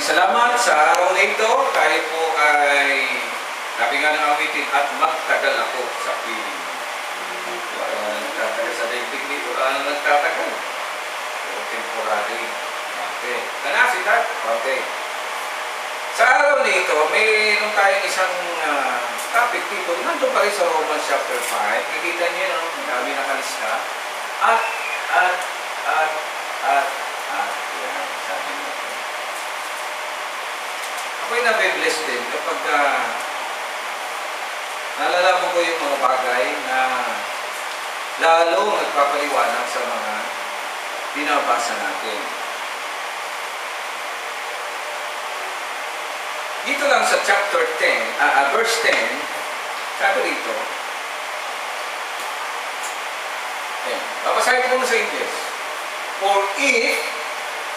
Maraming salamat sa araw na ito. Tayo po ay, sabi nga ng awitin, at magtagal ako sa piling. Wala na nagtatagal sa daigdig dito. Wala na nagtatagal. Pero temporary. Okay. Nanasin tayo? Okay. Sa araw na ito, mayroon tayong isang topic dito. Nandun pa rin sa Romans chapter 5. Kikita niyo yun, dami nakalista. At, yan, sabi mo. Ako'y nabibless din kapag nalalaman ko yung mga bagay na lalo nagpapaliwanag sa mga binabasa natin. Dito lang sa chapter 10, verse 10, sabi rito, babasahin ko muna sa English. For if,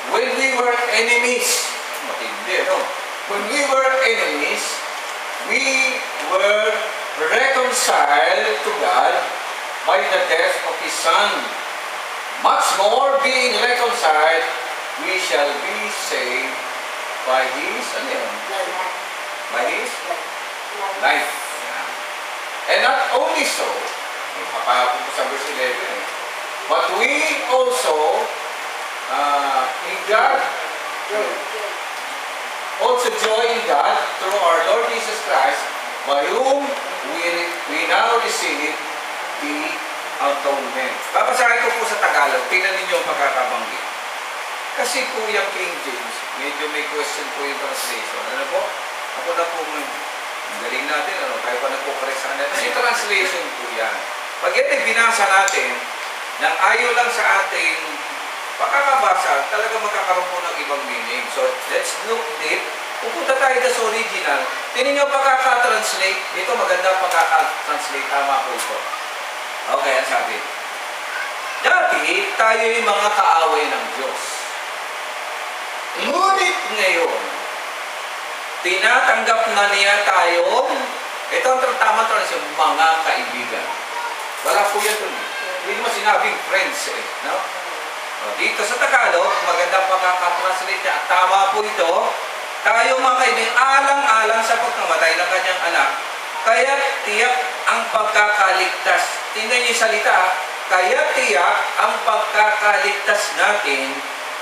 when we were enemies, matindi, no? When we were enemies, we were reconciled to God by the death of His Son. Much more, being reconciled, we shall be saved by His, by His life. And not only so, papahapon ko sa verse 11, but we also, in God, also joy in God through our Lord Jesus Christ, by whom we now receive the atonement. Babasahin ko po sa Tagalog, tingnan ninyo ang pagkakabanggit. Kasi po yung King James, medyo may question po yung translation. Ano po? Ako na po, ang galing natin, tayo pa nagpo-correct sa kanila. Kasi translation po yan. Pag yan ay binasa natin, nang ayaw lang sa ating pagkakabasa, talaga magkakaroon po ng ibang meaning. So, let's look deep. Pupunta tayo sa original. Tingnan nyo pagkaka-translate. Ito maganda pagkaka-translate. Tama po ito. Okay, ang sabi. Dati, tayo yung mga kaaway ng Diyos. Ngunit ngayon, tinatanggap na niya tayo. Ito ang tama translation, mga kaibigan. Wala po yan doon. Hindi mo sinabing friends no? Dito sa Tagalog, magandang pagkakatranslate niya. At tama po ito. Tayo mga kaibigan, alang-alang sa pagkamatay ng kanyang anak, kaya tiyak ang pagkakaligtas. Tingnan niyo yung salita, kaya tiyak ang pagkakaligtas natin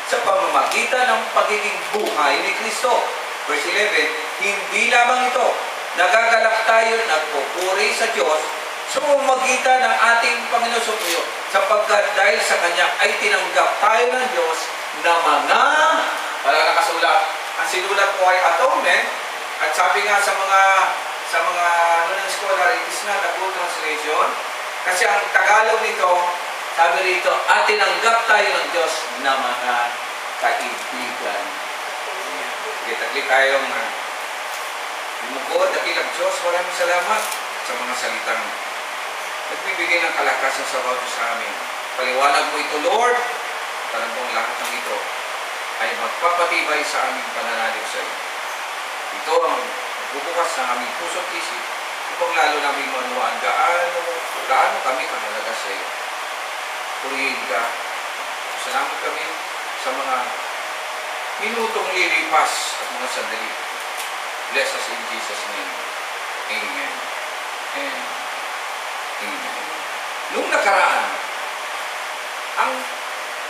sa pamamagitan ng pagiging buhay ni Kristo. Verse 11, hindi lamang ito, nagagalak tayo, nagpupuri sa Diyos, sa pamamagitan ng ating Panginoon Supriyo, sapagkat dahil sa Kanya ay tinanggap tayo ng Diyos na mga, wala nakasulat, ang sinulat po ay atonement, at sabi nga sa mga ng scholar, it is not a good translation, kasi ang Tagalog nito, sabi rito, at tinanggap tayo ng Diyos na mga kaibigan. Tagli tayong lumukod, dakilang Diyos, maraming salamat sa mga salitang nagbibigay ng kalakasan sa bawat sa amin. Paliwanag mo ito, Lord, talagang lahat ng ito ay magpapatibay sa aming pananalig sa iyo. Ito ang bubukas ng aming puso't isip upang lalo namin manuan gaano kami kahalaga sa iyo. Purihin ka. Salamat kami sa mga minutong lilipas at mga sandali. Bless us in Jesus' name. Amen. And amen. Nung nakaraan, ang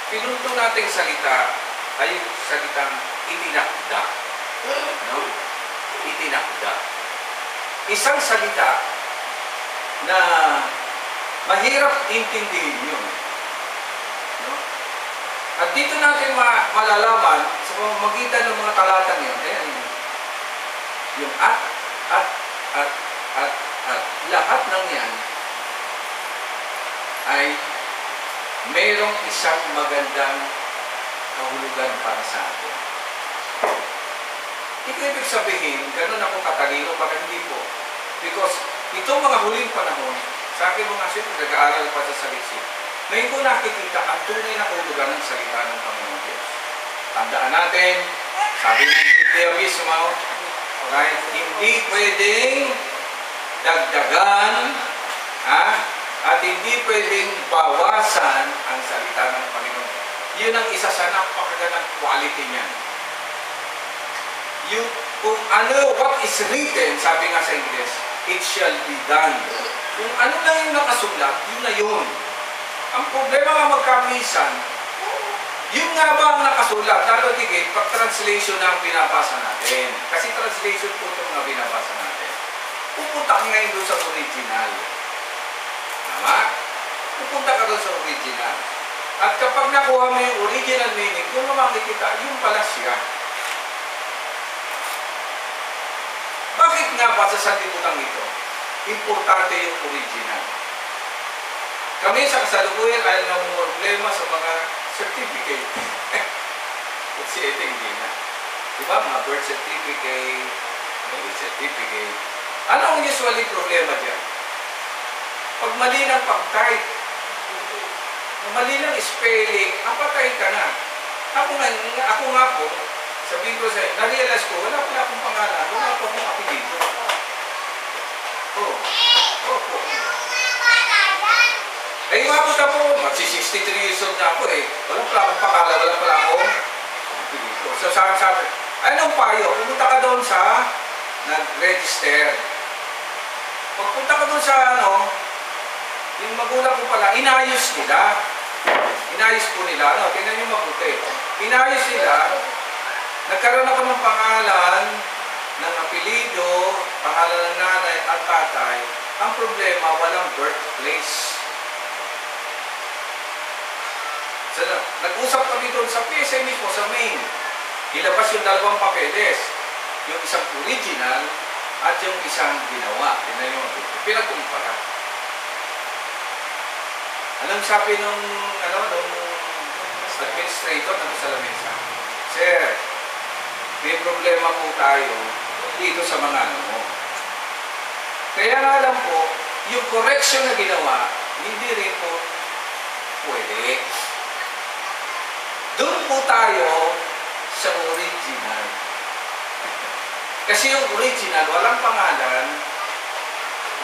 pinunto nating salita ay salitang itinakda. No? Itinakda. Isang salita na mahirap intindihin yun. No? At dito natin malalaman sa pamamagitan ng mga talatang yun. Ayan, yung at, lahat ng yan ay mayroong isang magandang kahulugan para sa atin. Hindi ibig sabihin, ganun ako katalino para hindi po. Because itong mga huling panahon, sa akin mga siyempre, nag-aaral pa sa salisi, ngayon ko nakikita ang tunay na kahulugan ng salita ng Panginoon Diyos. Tandaan natin, sabi ng Biblia mismo, right, hindi pwedeng dagdagan, at hindi pwedeng bawasan ang salita ng Panginoon. Yun ang isa sa napakagandang quality niya. Yung, kung ano, what is written, sabi nga sa English, it shall be done. Kung ano na yung nakasulat, yun na yun. Ang problema nga magkamisan, yun nga ba ang nakasulat? Lalo higit, pag translation na ang binabasa natin. Kasi translation po ito mga binabasa natin. Pupunta ka ngayon doon sa original. Tama? Pupunta ka doon sa original. At kapag nakuha mo yung original meaning, kung makikita, yung pala siya. Bakit nga ba sa sanlibutan ito? Importante yung original. Kami sa kasalukuyan ay nang problema sa mga certificate. Kasi ito hindi na. Diba? Mga birth certificate, marriage certificate. Ano ang usually problema dyan? Pag mali ng pag-type, mali ng spelling, apatay ka na. Ako nga po, sabihin ko sa'yo, na-realize ko, wala pala akong pangalan, wala pa akong apelido. Po. Eh, umabot ako, magsi-63 years old na ako eh. Wala pala akong pangalan, wala pala akong apelido. So, sabi, anong payo? Pumunta ka doon sa nag-register. Pagpunta ka doon sa yung magulang ko pala, inayos nila. Inayos po nila. Tingnan nyo mabuti. Inayos nila. Nagkaroon ako ng pangalan, ng apelido, pangalan ng nanay at tatay. Ang problema, walang birthplace. So, nag-usap kami doon sa PSA mismo, sa main. Ilabas yung dalawang papeles. Yung isang original at yung isang ginawa. Tingnan nyo mabuti. Pinagkumpara. Anong sabi nung administrator na sa lamesa? Sir, may problema po tayo dito sa mga mo. Kaya nga lang po, yung correction na ginawa, hindi rin po pwede. Doon po tayo sa original. Kasi yung original, walang pangalan,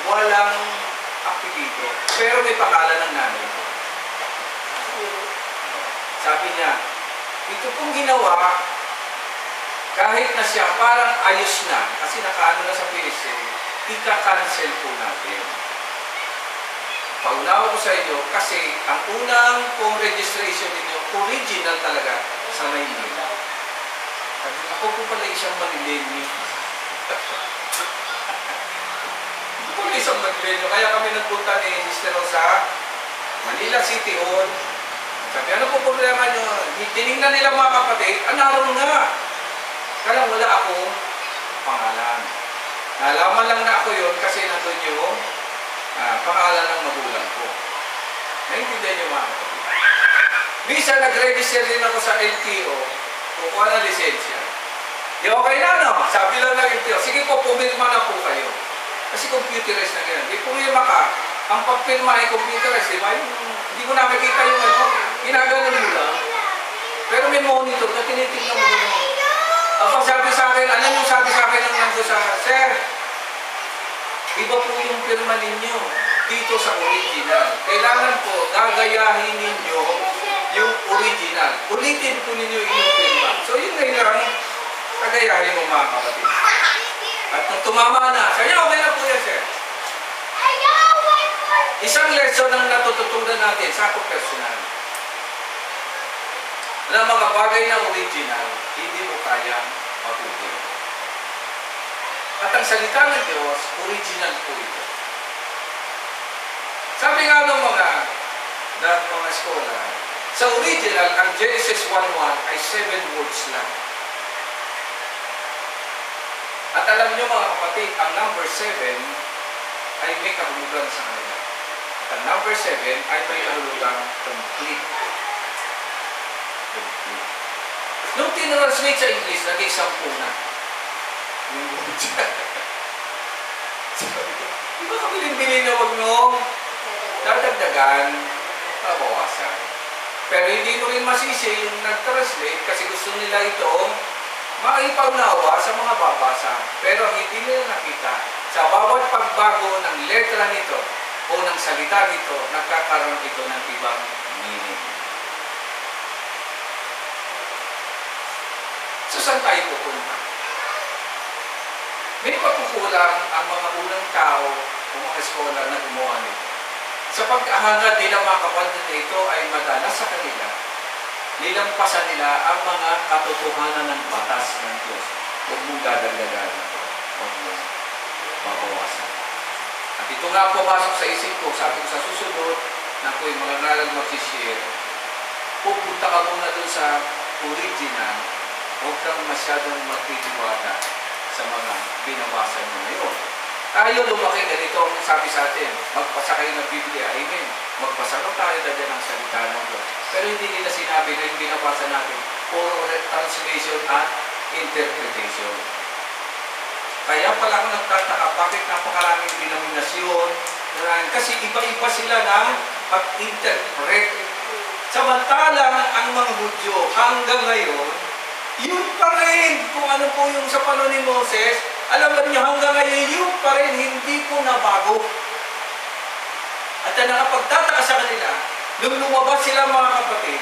walang apelido, pero may pangalan ng nanay ko. Sabi niya, ito pong ginawa, kahit na siya parang ayos na, kasi nakaano na sa PSA, ika-cancel po natin. Paunawa ko sa inyo, kasi ang unang pong registration ninyo, original talaga sa Maynila. Sabi, ako po pala isang Manilenyo. Isang maglenyo. Kaya kami nagpunta ni Sister sa Manila City Hall. Sabi, ano po problema nyo? Tinignan nila mga kapatid, naroon nga. Kaya wala akong pangalan. Nalaman lang na ako yun kasi nandun yung pangalan ng magulang ko. Naintindihan nyo mga kapatid. Minsan nag-register din ako sa LTO, kukuha ng lisensya. Di okay na, no? Sabi lang ng LTO, sige po, pumirma na po kayo. Kasi computerized na ganyan. Di pumirma ka, ang pagpirma ay computerized, di ba? Hindi mo nakikita yung ginagano mo lang. Pero may monitor na tinitingnan mo lang. Ang sabi sa akin, ano yung sabi sa akin ng nando sa, Sir, iba po yung pirma ninyo dito sa original. Kailangan po, gagayahin ninyo yung original. Ulitin po ninyo yung pirma. So yun na lang, kagayahin mo mga kapatid. At nung tumama na, sabi niya, okay na po yan, sir. Isang lesson ang natututunan natin sa ako personal. Na mga bagay na original, hindi mo kayang matutunan. At ang salita ng Diyos, original po ito. Sabi nga ng mga scholar, sa original, ang Genesis 1:1 ay 7 words lang. At alam nyo mga kapatid, ang number 7 ay may kahulugan sa kanila. At ang number 7 ay may kahulugan complete. Nung tinranslate sa English, naging 10 na. Yung word siya. Di ba kabilin-bilin na wag nung dadagdagan, mabawasan. Pero hindi mo rin masisi yung nag-translate kasi gusto nila itong maipaunawa sa mga babasa. Pero hindi nila nakita. Sa bawat pagbago ng letra nito o ng salita nito, nagkakaroon ito ng ibang meaning. So, saan tayo pupunta? may pagkukulang ang mga unang tao o mga eskolar na gumawa nito. Sa pag-ahangad nila mga kapatid na ito ay madalas sa kanila, nilampasan nila ang mga katotohanan ng batas ng Diyos. Huwag mong dadagdagan. Huwag mong mabawasan. At ito nga pumasok sa isip ko, sabi ko sa susunod, na ako'y mga nalang mag-share, pupunta ka muna dun sa original, huwag kang masyadong magtitiwala sa mga binawasan mo ngayon. Tayo lumaki ganito ang sabi sa atin, magbasa kayo ng Biblia, amen. Magbasa ko tayo dyan ng salita ng Diyos. Pero hindi nila sinabi na yung binabasa natin, puro translation at interpretation. Kaya pala ako nagtataka, bakit napakaraming denominasyon, kasi iba-iba sila ng pag-interpret. Samantalang ang mga Hudyo hanggang ngayon, yun pa rin kung ano po yung sa panahon ni Moses, alam niyo hanggang ngayon, yun pa rin, hindi po nabago. At nakapagtataka sa kanila, nung lumabas sila mga kapatid,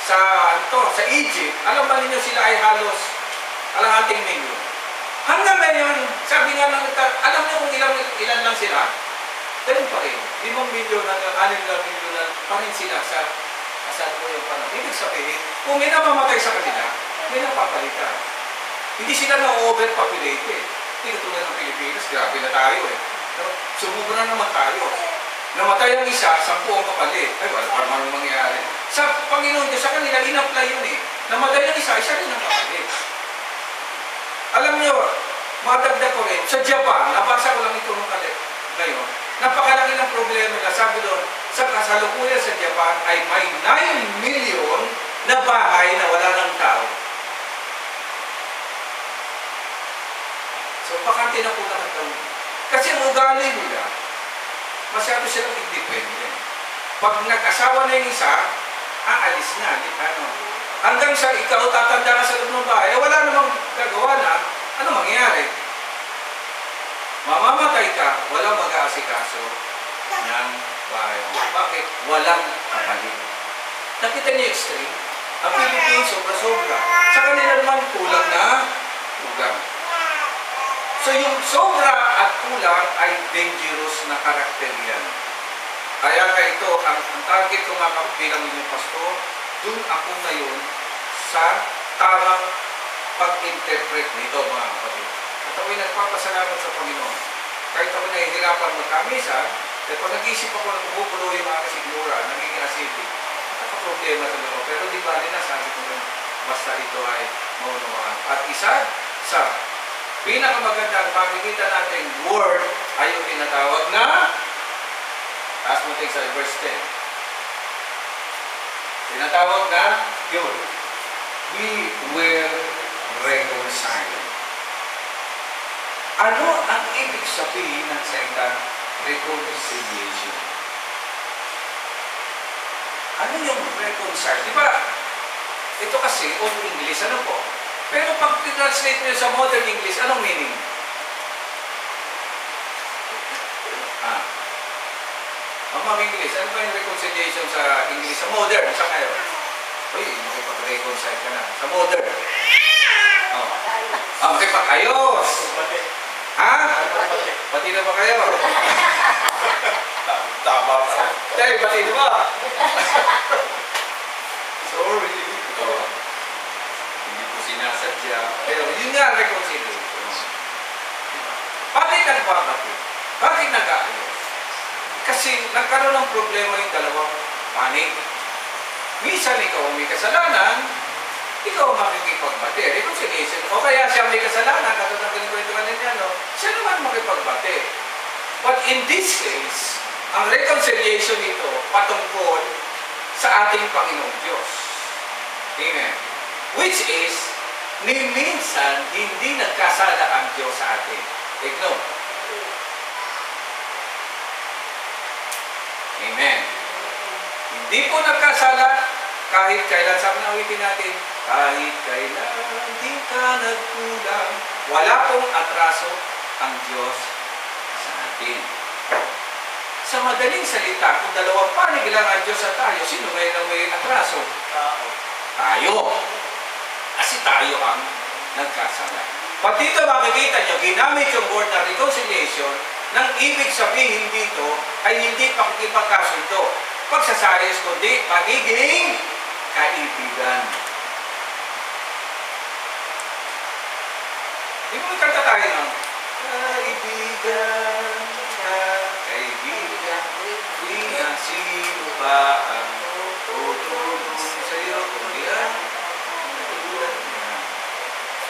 sa Egypt, alam ba ninyo sila ay halos kalahating milyon. Hanggang ngayon, sabi nga lang, alam niyo kung ilan lang sila? Ganun pa rin. 5 milyon hanggang 6 milyon pa rin sila sa saan po yung panahon. Ibig sabihin, kung may namamatay sa kanila, may napapalitan. Hindi sila na-overpopulated. Hindi katulad ng Pilipinas, grabe na tayo eh. Sumubra na naman tayo. Namatay ang isa, 10 ang kapalit. Ay, wala pa naman mangyayari. Sa Panginoon Diyos, sa kanila, in-apply yun eh. Namatay ang isa rin ang kapalit. Alam niyo, madagdag ko rin, sa Japan, nabasa ko lang ito nung ngayon, napakalaki ng problema nila. Sabi doon, sa kasalukuyan sa Japan ay may 9 million na bahay na wala ng tao. So, bakante na po lahat ng kasi ang ugali nila, masyado silang independent. Pag nag-asawa na yung isa, aalis na. Hanggang sa ikaw tatanda ka sa loob ng bahay, wala namang gagawa na, ano mangyayari? Mamamatay ka, walang mag-aasikaso ng bahay. Bakit? Walang kapalit. Nakita niyo extreme? Ang Pilipinas, sobra-sobra. Sa kanila naman, kulang na kulang. So yung sobra at kulang ay dangerous na karakter yan. Kaya ito, ang target ko mga bilang inyong pastor, dun ako ngayon sa tamang pag-interpret nito mga kapatid. At ako'y nagpapasalamat sa Panginoon. Kahit ako nahihirapan magkamisa, at pag nag-isip ako na kumukulo yung mga kasigura, nagiging acidic, problema sa loob. Pero di ba rin sabi ko rin, basta ito ay maunawaan. At isa sa pinakamagandang makikita natin word ay yung tinatawag na taas mo sa verse 10. Tinatawag na yun. We were reconciled. Ano ang ibig sabihin ng salitang reconciliation? Ano yung reconcile? Di ba? Ito kasi, Old English, ano po? Pero pag translate nyo sa Modern English, anong meaning? Ang mga English, ano ba yung reconciliation sa English? Sa Modern, sa kayo? Uy, makipag-reconcile ka na. Sa Modern. Makipag-ayos. Ha? Pati na ba kayo? Tama pa. Tay, pati na ba? Sorry. Hindi ko sinasadya. Pero yun nga reconciliation. Bakit nagbabati? Bakit nag-aayos? Kasi nagkaroon ng problema yung dalawang panig. Minsan ikaw may kasalanan, ikaw makikipagbati. Reconciliation. O kaya siya may kasalanan, katulad ng kwento kanina, siya naman makipagbati. But in this case, ang reconciliation nito patungkol sa ating Panginoong Diyos. Amen. Which is, ni minsan, hindi nagkasala ang Diyos sa atin. Ignore. Amen. Hindi po nagkasala kahit kailan. Sabi na ulitin natin, kahit kailan di ka nagkulang, wala pong atraso ang Diyos sa atin. Sa madaling salita, kung dalawang panig lang ang Diyos at tayo, sino ngayon ang may atraso? Tayo. Kasi tayo ang nagkasala. Pag dito makikita nyo, ginamit yung word na reconciliation, nang ibig sabihin dito ay hindi pakikipagkasundo. Pagsasayos kundi pagiging kaibigan. Di mo kanta tayo ng kaibigan, kaibigan, di na sino pa ang tutulong sa'yo kundi ang tulad niya.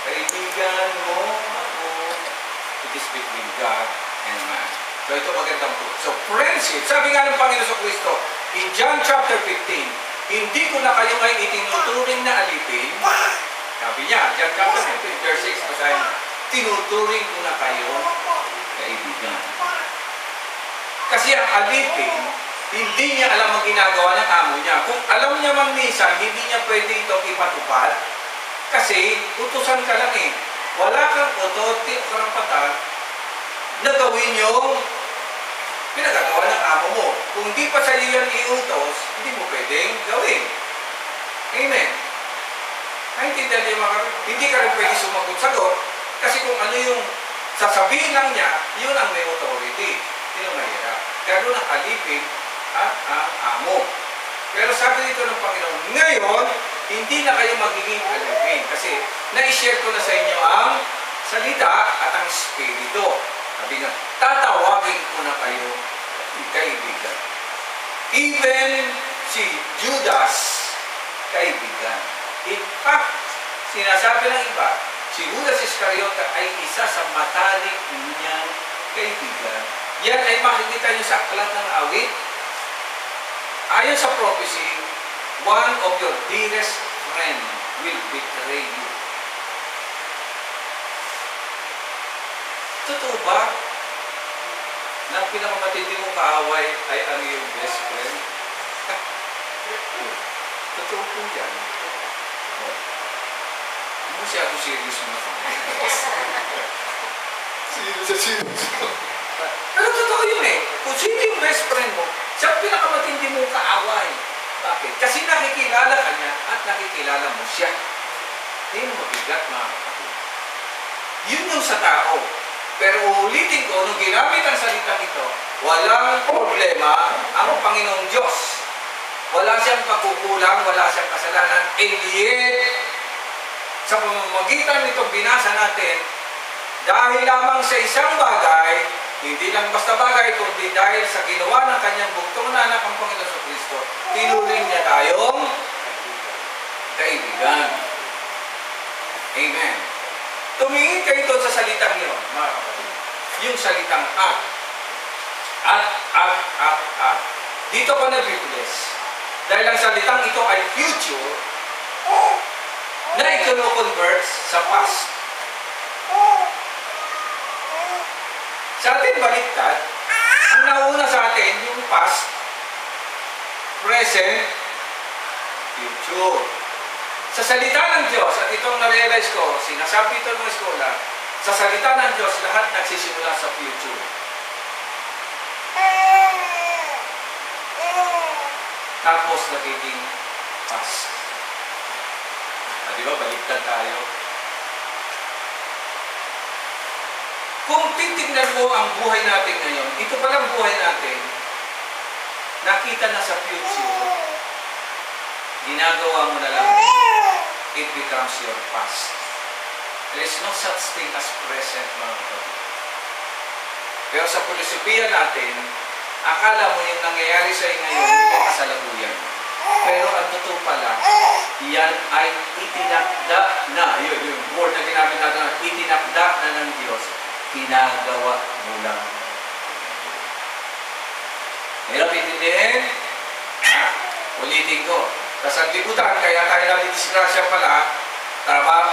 Kaibigan mo ako. It is between God and man. So ito magandang po. So friendship, sabi nga ng Panginoon sa Kristo, in John chapter 15, hindi ko na kayo ngayon itinuturing na alipin. Sabi niya, John chapter 15, verse 6, basahin, tinuturing ko na kayo kaibigan. Kasi ang alipin, hindi niya alam ang ginagawa ng amo niya. Kung alam niya mang minsan, hindi niya pwede itong ipatupad. Kasi, utusan ka lang eh. Wala kang authority o karapatan na gawin yung pinagagawa ng amo mo. Kung di pa sa iyo yan iutos, hindi mo pwedeng gawin. Amen. Naintindihan niyo mga kapatid? Hindi ka rin pwede sumagot-sagot kasi kung ano yung sasabihin lang niya, yun ang may authority. Yun ang mahirap. Gano'n ang alipin at ang amo. Pero sabi dito ng Panginoon, ngayon, hindi na kayo magiging alipin. Kasi na-share ko na sa inyo ang salita at ang spirito. Sabi nga, tatawagin ko na kayo kaibigan. Even si Judas, kaibigan. In fact, sinasabi ng iba, si Judas Iscariota ay isa sa matalik niyang kaibigan. Yan ay makikita niyo sa aklat ng awit. Ayon sa prophecy, one of your dearest friend will betray you. Totoo ba na ang pinakamatindi mong kaaway ay ang iyong best friend? Totoo po yan. Hindi mo siya ako serious mo. Serious. Pero totoo yun eh. Kung sino yung best friend mo, siya ang pinakamatindi mong kaaway. Bakit? Kasi nakikilala ka niya at nakikilala mo siya. Hindi mo mabigat mga kapatid. Yun yung sa tao. Pero uulitin ko, nung ginamit ang salitang ito, walang problema ang Panginoong Diyos. Wala siyang pagkukulang, wala siyang kasalanan. And yet, sa pamamagitan nitong binasa natin, dahil lamang sa isang bagay, hindi lang basta bagay, kundi dahil sa ginawa ng kanyang buktong na anak ang Panginoon sa Kristo, tinuring niya tayong kaibigan. Amen. Tumingin kayo doon sa salitang yun, mga kapatid. Yung salitang at. At. Dito ko na-bless. Dahil ang salitang ito ay future na i-convert sa past. Sa atin baliktad, ang nauna sa atin yung past, present, future. Sa salita ng Diyos, at itong na-realize ko, sinasabi ito ng eskola, sa salita ng Diyos, lahat nagsisimula sa future. Tapos nagiging past. Di ba, baliktad tayo? Kung titignan mo ang buhay natin ngayon, ito palang buhay natin, nakita na sa future, ginagawa mo na lang, it becomes your past. There is no such thing as present, mga kapatid. Pero sa filosofiya natin, akala mo yung nangyayari sa iyo ngayon, hindi kasalukuyan. Pero ang totoo pala, yan ay itinakda na, yung word na ginamit natin, itinakda na ng Diyos, ginagawa mo lang. Hirap intindihin? Ulitin ko. Sa sanlibutan, kaya tayo namin disgrasya pala,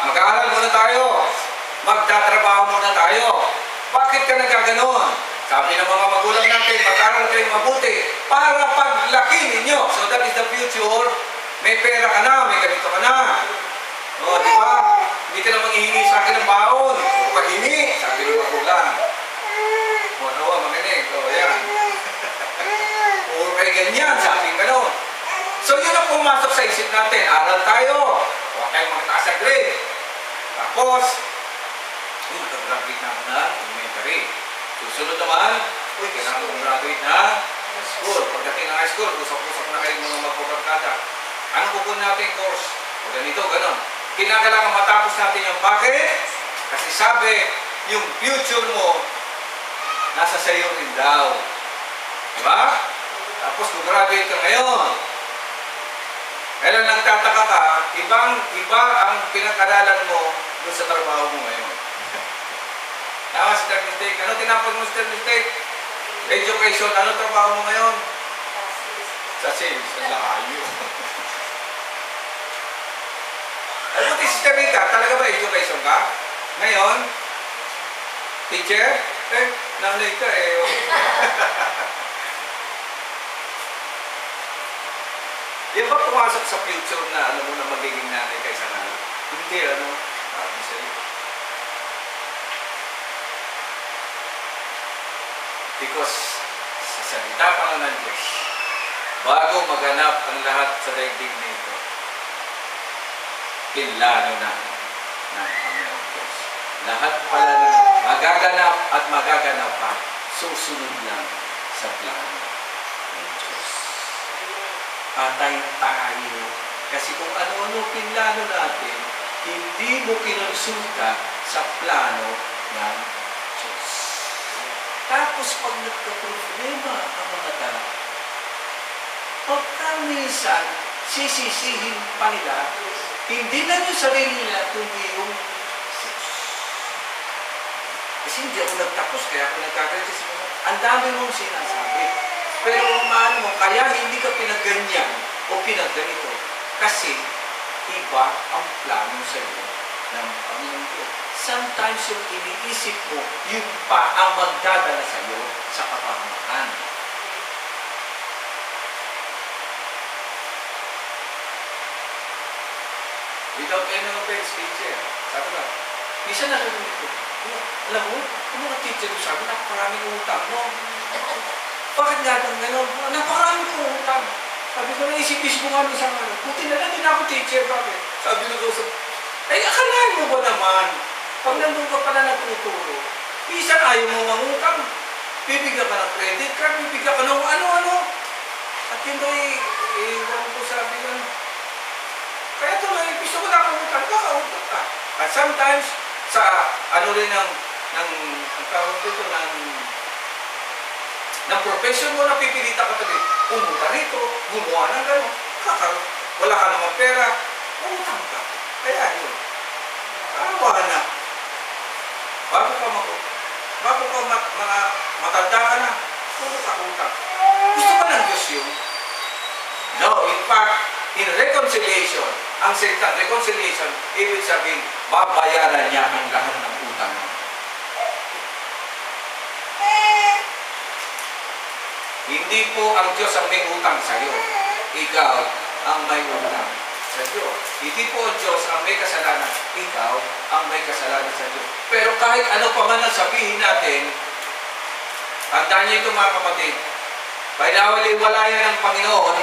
mag-aaral muna tayo. Magtatrabaho muna tayo. Bakit ka nagaganon? Sabi ng mga magulang natin, mag-aaral kayo mabuti para paglaki ninyo. So that is the future. May pera ka na, may ganito ka na. O, di ba? Hindi ka na manghihingi sa akin ng baon. O paghingi, sabi ng magulang. O, nawa, magaling. O, yan. O, kay ganyan, sabi ka nun. So, yun ang pumasok sa isip natin. Aral tayo. Huwag tayong magtaas sa grade. Tapos, nag-graduate na ako na elementary. Susunod naman, kailangan kong graduate na high school. Pagdating ng high school, usap-usap na kayo mga magpabarkada. Ano kukunin natin course? O ganito, ganon. Kailangan matapos natin yung bakit? Kasi sabi, yung future mo, nasa sayo rin daw. Diba? Tapos kung graduate ka ngayon, kailan nagtataka ka, iba ang pinag-aralan mo doon sa trabaho mo ngayon. Tama si Mr. Mistake. Ano tinapag mo Mr. Mistake? Education. Ano trabaho mo ngayon? Sa sales. Sa layo. Ay, buti si Mika, talaga ba education ka? Ngayon, teacher? Nanay ka eh. Yan ba pumasok sa future na alam mo na magiging nanay kaysa nanay? Hindi, ano? Sabi sa'yo. Because sa salita pa nga ng Diyos, bago maganap ang lahat sa daigdig na ito, pinlano na ng Panginoon Diyos. Lahat pala na magaganap at magaganap pa, susunod lang sa plano ng Diyos. Patay tayo. Kasi kung ano-ano pinlano natin, hindi mo kinonsulta sa plano ng Diyos. Tapos pag nagka-problema ang mga tao, pagka minsan, sisisihin pa nila, hindi na yung sarili nila, kundi yung Diyos. Kasi hindi ako nagtapos, kaya ako nagkakalit. Ang dami mong sinasabi. Pero mahal mo, kaya hindi ka pinagganyan o pinagganito. Kasi iba ang plano sa iyo ng Panginoon Diyos. Sometimes yung iniisip mo, yung pa ang magdadala sa iyo sa kapahamakan. Without any offense, teacher. Sabi ba, minsan narinig ko, alam mo, yung mga teacher ko sabi, napakaraming utang mo. Bakit nga nang gano'n? Napakaraming kong utang. Sabi ko, naisip-isip mo nga nung isang ano, buti na lang din ako teacher, bakit? Sabi nung usap, ay akalain mo ba naman, pag nandun ka pala nagtuturo, minsan ayaw mo mangutang, bibigyan ka ng credit card, bibigyan ka ng ano-ano. At yun do'y, iwan ko sabi ko, kaya tuloy, gusto ko na akong utang, kakautang ka. At sometimes, sa ano rin ang tawag dito, ng profession mo, napipilita ka tuloy, pumunta rito, gumawa ng gano'n, wala ka naman pera, utang ka. Kaya yun, kawa na. Bago ka matanda ka na, puro ka utang. Gusto ka ng Diyos yun? No, in fact, in reconciliation, ang salitang reconciliation, ibig sabihin, babayaran niya ang lahat ng utang. Hindi po ang Diyos ang may utang sa iyo. Ikaw ang may utang sa Diyos. Hindi po ang Diyos ang may kasalanan. Ikaw ang may kasalanan sa Diyos. Pero kahit ano pa man ang sabihin natin, tandaan niyo ito mga kapatid, pinawali-walayan ng Panginoon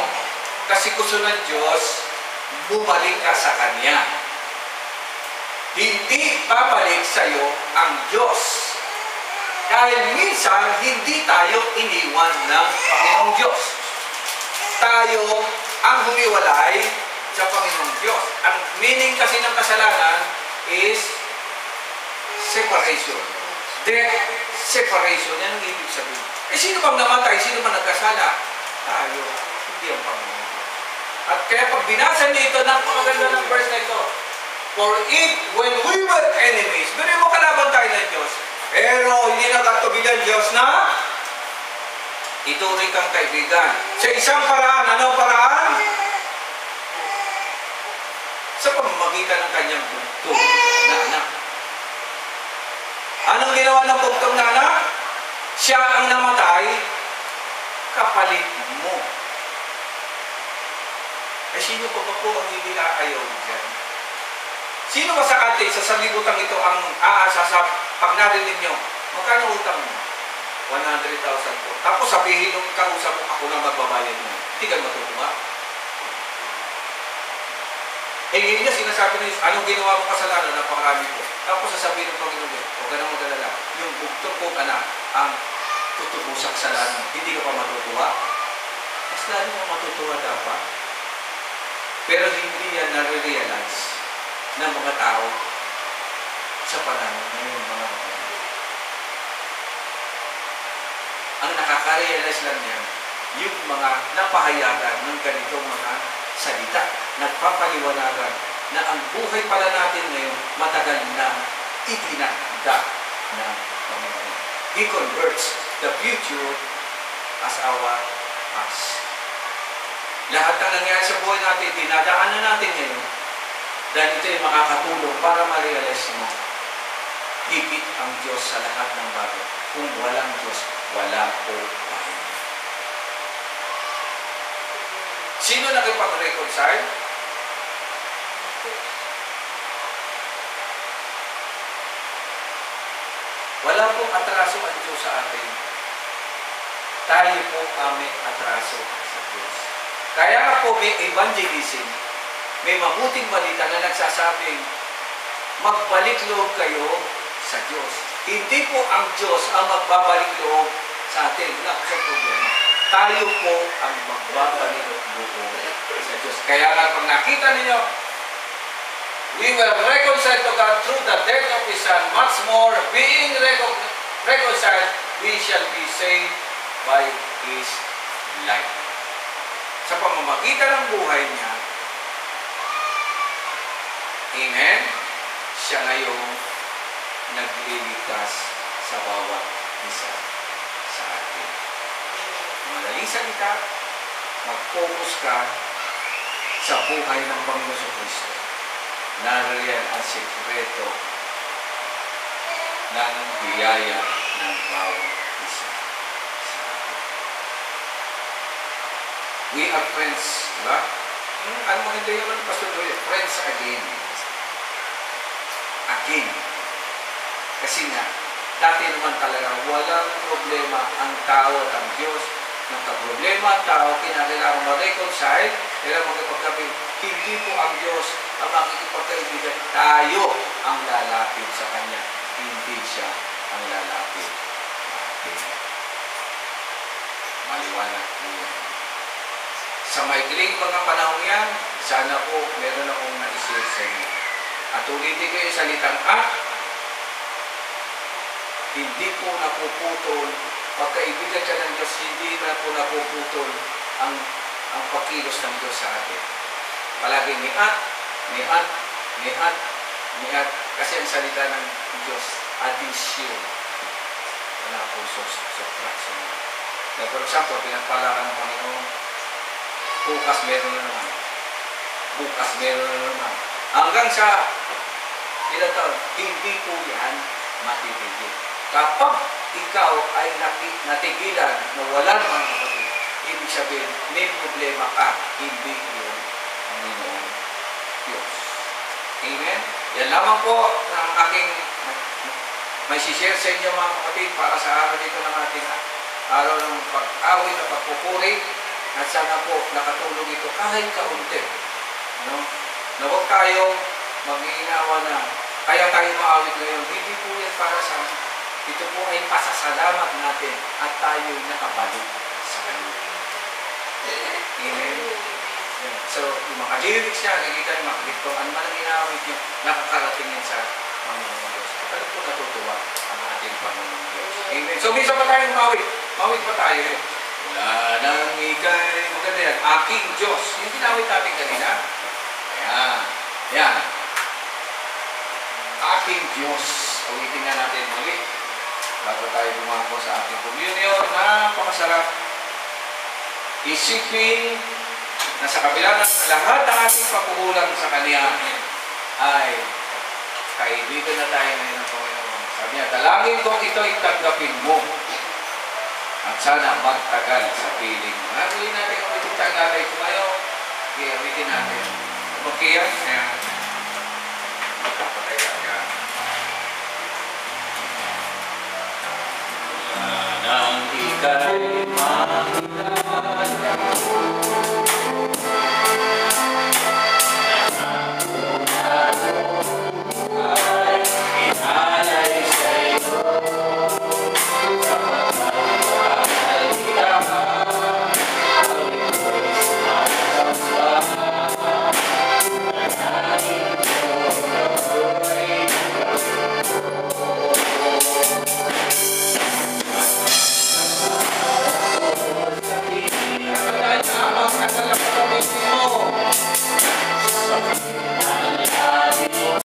kasi gusto ng Diyos, bumalik ka sa Kanya. Hindi babalik sa iyo ang Diyos. Dahil minsan, hindi tayo iniwan ng Panginoong Diyos. Tayo ang humiwalay sa Panginoong Diyos. Ang meaning kasi ng kasalanan is separation. Death, separation. Yan ang ibig sabihin. Sino bang namatay? Sino bang nagkasala? Tayo. Hindi ang Panginoon Diyos. At kaya pag binasa niyo ito, napakaganda ng verse na ito. For if, when we were enemies, doon mo kalaban tayo ng Diyos. Pero hindi nakatubigan Diyos na ituring kang kaibigan. Sa isang paraan, anong paraan? Sa pamamagitan ng kanyang bugtong na anak. Anong ginawa ng bugtong na anak? Siya ang namatay, kapalit mo. Eh, sino pa ba po ang hindi aayaw dyan? Sino ba sa atin, sa sanlibutan ito ang aasa sa pag narinig nyo, magkano utang mo? 100,000 po. Tapos sabihin nung kausap mo, ako na magbabayad mo. Hindi ka matutuwa. Eh, yun niya sinasabi ng Diyos, anong ginawa mo kasalanan? Napakarami po. Tapos sasabihin ng Panginoon, huwag ka nang mag-alala. Yung bugtong kong anak, ang tutubusak sa kasalanan. Hindi ka pa matutuwa. Mas lalo ka matutuwa dapat. Pero hindi yan na-realize ng mga tao sa panahon ngayon, mga kapatid. Ang nakaka-realize lang yan, yung mga napahayagan ng ganitong mga salita, nagpapaliwanagan na ang buhay pala natin ngayon matagal na itinakda ng Panginoon. He converts the future as our past. Lahat ng nangyayari sa buhay natin, dinadaanan natin ngayon dahil ito ay makakatulong para ma-realize mo higit ang Diyos sa lahat ng bagay. Kung walang Diyos, wala po tayo. Sino nakipag-reconcile? Wala pong atraso ang Diyos sa atin. Tayo po kami atraso sa Diyos. Kaya nga po may evangelism, may mabuting balita na nagsasabing, magbalik loob kayo sa Diyos. Hindi po ang Diyos ang magbabalik loob sa atin. Wala po sa problema. Tayo po ang magbabalik loob sa Diyos. Kaya nga pag nakita ninyo, we were reconciled to God through the death of His Son. Much more, being reconciled, we shall be saved by His life. Sa pamamagitan ng buhay niya, amen, siya ngayong nagliligtas sa bawat isa sa atin. Madaling salita, mag-focus ka sa buhay ng Panginoon sa Kristo. Nariyan ang sekreto ng biyaya ng bawat isa sa atin. We are friends, diba? Ano mo hindi yun, Pastor Joy? Friends again. Again. Kasi nga, dati naman talaga walang problema ang tao at ang Diyos. Nagka-problema ang tao, kinakailangan ma-reconcile, kailangan magkipagkabing, hindi po ang Diyos ang makikipagkaibigan. Tayo ang lalapit sa Kanya. Hindi siya ang lalapit sa atin. Maliwanag po yan. Sa maikling mga panahon yan, sana po meron akong na-share sa inyo. At ulitin ko yung salitang hindi po napuputol. Pagkaibigan ka ng Diyos, hindi na po napuputol ang pagkilos ng Diyos sa atin. Palagi nihat. Kasi ang salita ng Diyos, addition. Wala po subtraction. Like for example, pinagpala ka ng Panginoon, bukas meron na naman. Hanggang sa ilang taon, hindi po yan matitigil. Kapag ikaw ay natigilan na wala naman kapatid, ibig sabihin, may problema ka, hindi yun ang Panginoon Diyos. Amen? Yan lamang po ang aking may share sa inyo mga kapatid para sa araw dito ng ating araw ng pag-awit at pagpupuri at sana po nakatulong ito kahit kaunti. No? Na huwag tayong mag-iinawa na kaya tayo maawit ngayon. Hindi po yan para sa amin. Ito po ay pasasalamat natin at tayo'y nakabalik sa Kanya. Amen? So, yung mga lyrics niya, nakikita niyo, makikita ano man ang inaawit niyo, nakakarating yan sa Panginoon Diyos. At po natutuwa ang ating Panginoon Diyos. Amen? So, minsan pa tayong mawit. Mawit pa tayo eh. Wala nang ikay. Maganda yan. Aking Diyos. Yung tinawit natin kanina. Ayan. Ayan. Aking Diyos. Awitin nga natin muli. Bago tayo dumako sa ating communion, napakasarap isipin na sa kabila ng lahat ng ating pagkukulang sa Kanya ay kaibigan na tayo ngayon ng Panginoon. Sabi niya, dalangin ko ito'y tanggapin mo at sana magtagal sa piling mo. Natuloy natin kung ito tagalay ko ngayon, i-amitin natin. Magkiyan, magkapatay ka. Nang ika'y makilala